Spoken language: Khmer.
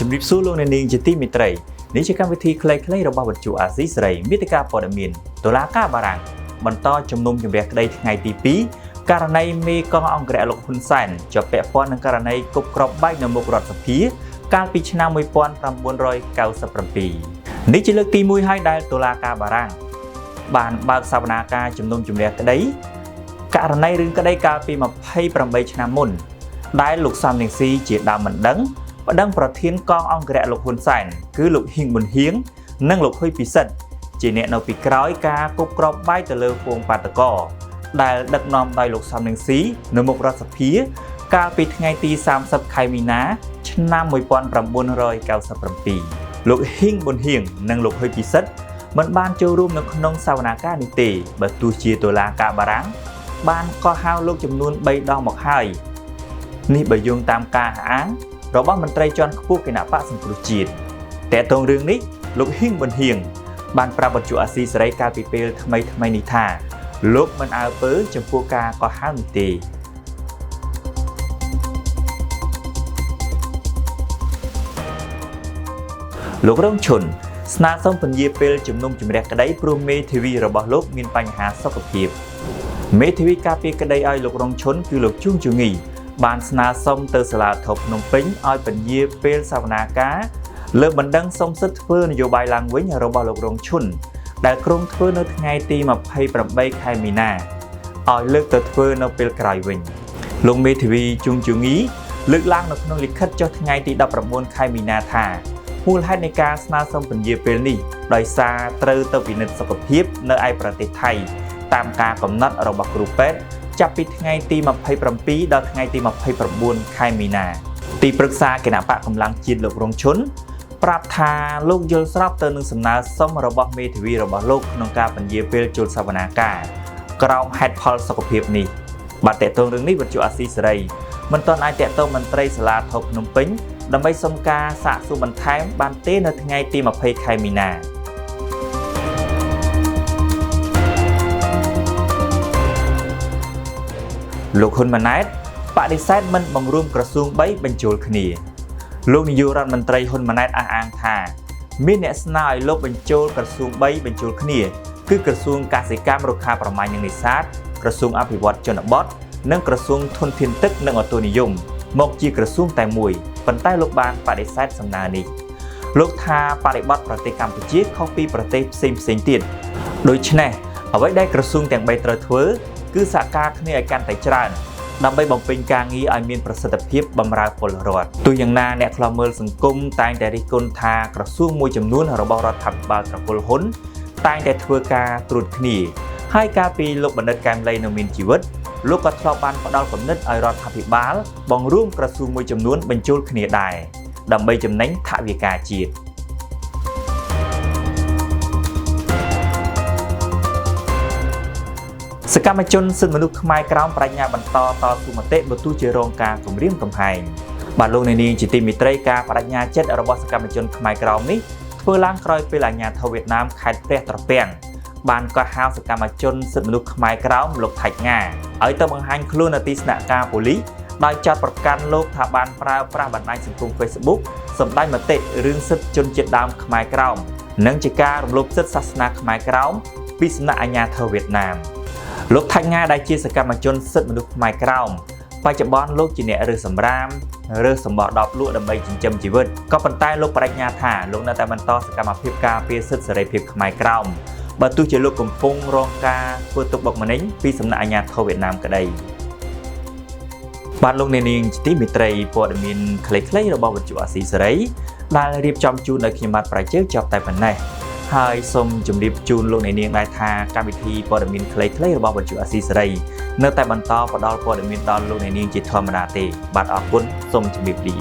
ជំរាបសួរលោកអ្នកនាងជាទីមេត្រីនេះជាកម្មវិធីខ្លីៗរបស់វិទ្យុអាស៊ីសេរីមេតិកាព័ត៌មានតុលាការបារាំងបន្តជំនុំជម្រះក្តីថ្ងៃទី2ករណីមេកងអង្គរៈលោកហ៊ុនសែនជាប់ពាក់ព័ន្ធនឹងករណីគប់គ្រាប់បែកនៅមុខរដ្ឋសភាកាលពីឆ្នាំ1997នេះជាលើកទី1ហើយដែលតុលាការបារាំងបានបើកសវនាការជំនុំជម្រះក្តីករណីរឿងក្តីកាលពី28ឆ្នាំមុនដែលលោកសំរងស៊ីជាដើមមិនដឹងប្តឹងប្រធានកងអង្គរៈលោកហ៊ុនសែនគឺលោកហ៊ីងប៊ុនហៀងនិងលោកហ៊ុយពិសិដ្ឋជាអ្នកនៅពីក្រោយការគប់គ្រាប់បែកទៅលើហ្វូងបាតកោដែលដឹកនាំដោយលោកសំរងស៊ីនៅមុខរដ្ឋសភាកាលពីថ្ងៃទី30ខែមីនាឆ្នាំ1997លោកហ៊ីងប៊ុនហៀងនិងលោកហ៊ុយពិសិដ្ឋមិនបានចូលរួមនៅក្នុងសវនាការនេះទេបើទោះជាតុលាការបារាំងបានកោះហៅលោកចំនួន3ដងមកហើយនេះបើយោងតាមការអះអាងរបស់មន្ត្រីជាន់ខ្ពស់គណៈបកសង្គ្រោះជាតិតែតងរឿងនេះលោកហ៊ីងប៊ុនហៀងបានប្រាប់វិទ្យុអាស៊ីសេរីកាលពីពេលថ្មីនេះថាលោកមិនអើពើចំពោះការកោះហៅនេះទេលោករងឈុនស្នើសុំពន្យាពេលជំនុំជម្រះក្តីព្រោះមេធាវីរបស់លោកមានបញ្ហាសុខភាពមេធាវីការពារក្តីឲ្យលោករងឈុនគឺលោកជួងជងីបានស្នើសុំទៅសាលាធិបភ្នំពេញឲ្យពន្យាពេលសវនាការលើបណ្ដឹងសុំសិទ្ធិធ្វើនយោបាយឡើងវិញរបស់លោករងឈុនដែលក្រុងធ្វើនៅថ្ងៃទី28ខែមីនាឲ្យលើកទៅធ្វើនៅពេលក្រោយវិញលោកមេធាវីជួងជងីលើកឡើងនៅក្នុងលិខិតចុះថ្ងៃទី19ខែមីនាថាមូលហេតុនៃការស្នើសុំពន្យាពេលនេះដោយសារត្រូវទៅពិនិត្យសុខភាពនៅឯប្រទេសថៃតាមការកំណត់របស់គ្រូពេទ្យចាប់ពីថ្ងៃទី27ដល់ថ្ងៃទី29ខែមីនាទីប្រឹក្សាគណៈបកកម្លាំងជាតិលោករងឈុនប្រាប់ថាលោកយល់ស្របទៅនឹងសំណើសុំរបស់មេធាវីរបស់លោកក្នុងការពន្យាពេលចូលសវនាការក្រោមហេតុផលសុខភាពនេះបាទតើតើរឿងនេះវិទ្យុអាស៊ីសេរីមិនទាន់អាចតេតងមន្ត្រីសាលាធិបភ្នំពេញដើម្បីសុំការសាកសួរបន្ថែមបានទេនៅថ្ងៃទី20ខែមីនាលោកហ៊ុនម៉ាណែតបដិសេធមិនបង្រួមក្រសួង3បញ្ចូលគ្នាលោកនាយករដ្ឋមន្ត្រីហ៊ុនម៉ាណែតអះអាងថាមានអ្នកស្នើឲ្យលោកបញ្ចូលក្រសួង3បញ្ចូលគ្នាគឺក្រសួងកសិកម្មរុក្ខាប្រមាញ់និងនេសាទក្រសួងអភិវឌ្ឍជនបទនិងក្រសួងធនធានទឹកនិងអូតូនិយមមកជាក្រសួងតែមួយប៉ុន្តែលោកបានបដិសេធសំណើនេះលោកថាបរិបទប្រទេសកម្ពុជាខុសពីប្រទេសផ្សេងទៀតដូច្នេះអ្វីដែលក្រសួងទាំង3ត្រូវធ្វើគឺសហការគ្នាឲ្យកាន់តែច្រើនដើម្បីបំពេញការងារឲ្យមានប្រសិទ្ធភាពបម្រើពលរដ្ឋទោះយ៉ាងណាអ្នកខ្លាំមើលសង្គមតែងតែរិះគន់ថាក្រសួងមួយចំនួនរបស់រដ្ឋាភិបាលត្រកូលហ៊ុនតែងតែធ្វើការត្រួតគ្នាហើយកាលពីលោកបណ្ឌិតកែមលីនៅមានជីវិតលោកក៏ធ្លាប់បានផ្ដល់គំនិតឲ្យរដ្ឋាភិបាលបង្រួមក្រសួងមួយចំនួនបញ្ចូលគ្នាដែរដើម្បីចំណេញថវិកាជាតិសកម្មជនសិទ្ធិមនុស្សខ្មែរក្រោមប្រាជ្ញាបន្តតស៊ូមតិបើទោះជារងការគំរាមកំហែងបាទលោកអ្នកនាងជាទីមេត្រីការបដិញ្ញាចិត្តរបស់សកម្មជនខ្មែរក្រោមនេះធ្វើឡើងក្រោយពេលអាជ្ញាធរវៀតណាមខេត្តព្រះត្រពាំងបានកោះហៅសកម្មជនសិទ្ធិមនុស្សខ្មែរក្រោមលោកថៃងាឲ្យទៅបង្ហាញខ្លួននៅទីស្នាក់ការប៉ូលីសដោយចាត់ប្រកាន់លោកថាបានប្រើប្រាស់បណ្ដាញសង្គម Facebook សម្ដែងមតិរឿងសិទ្ធិជនជាតិដើមខ្មែរក្រោមនិងជាការរំលោភសិទ្ធិសាសនាខ្មែរក្រោមពីសំណាក់អាជ្ញាធរវៀតណាមលោកថៃងាដែលជាសកម្មជនសិទ្ធិមនុស្សខ្មែរក្រោមបច្ចុប្បន្នលោកជាអ្នករើសសម្រាមរើសសម្បកដបលក់ដើម្បីចិញ្ចឹមជីវិតក៏ប៉ុន្តែលោកបដិញ្ញាថាលោកនៅតែបន្តសកម្មភាពការពារសិទ្ធិសេរីភាពខ្មែរក្រោមបើទោះជាលោកកំពុងរងការធ្វើទុកបុកម្នេញពីសំណាក់អាជ្ញាធរវៀតណាមក្តីបាទលោកអ្នកនាងជាទីមេត្រីព័ត៌មានខ្លីៗរបស់វិទ្យុអាស៊ីសេរីដែលរៀបចំជូនដោយខ្ញុំបាទប្រាជើចប់តែប៉ុណ្ណេះហើយសូមជម្រាបជូនលោកអ្នកនាងដែរថាកម្មវិធីព័ត៌មានខ្លីៗរបស់វិទ្យុអាស៊ីសេរីនៅតែបន្តផ្តល់ព័ត៌មានដល់លោកអ្នកនាងជាធម្មតាទេបាទអរគុណសូមជម្រាបលា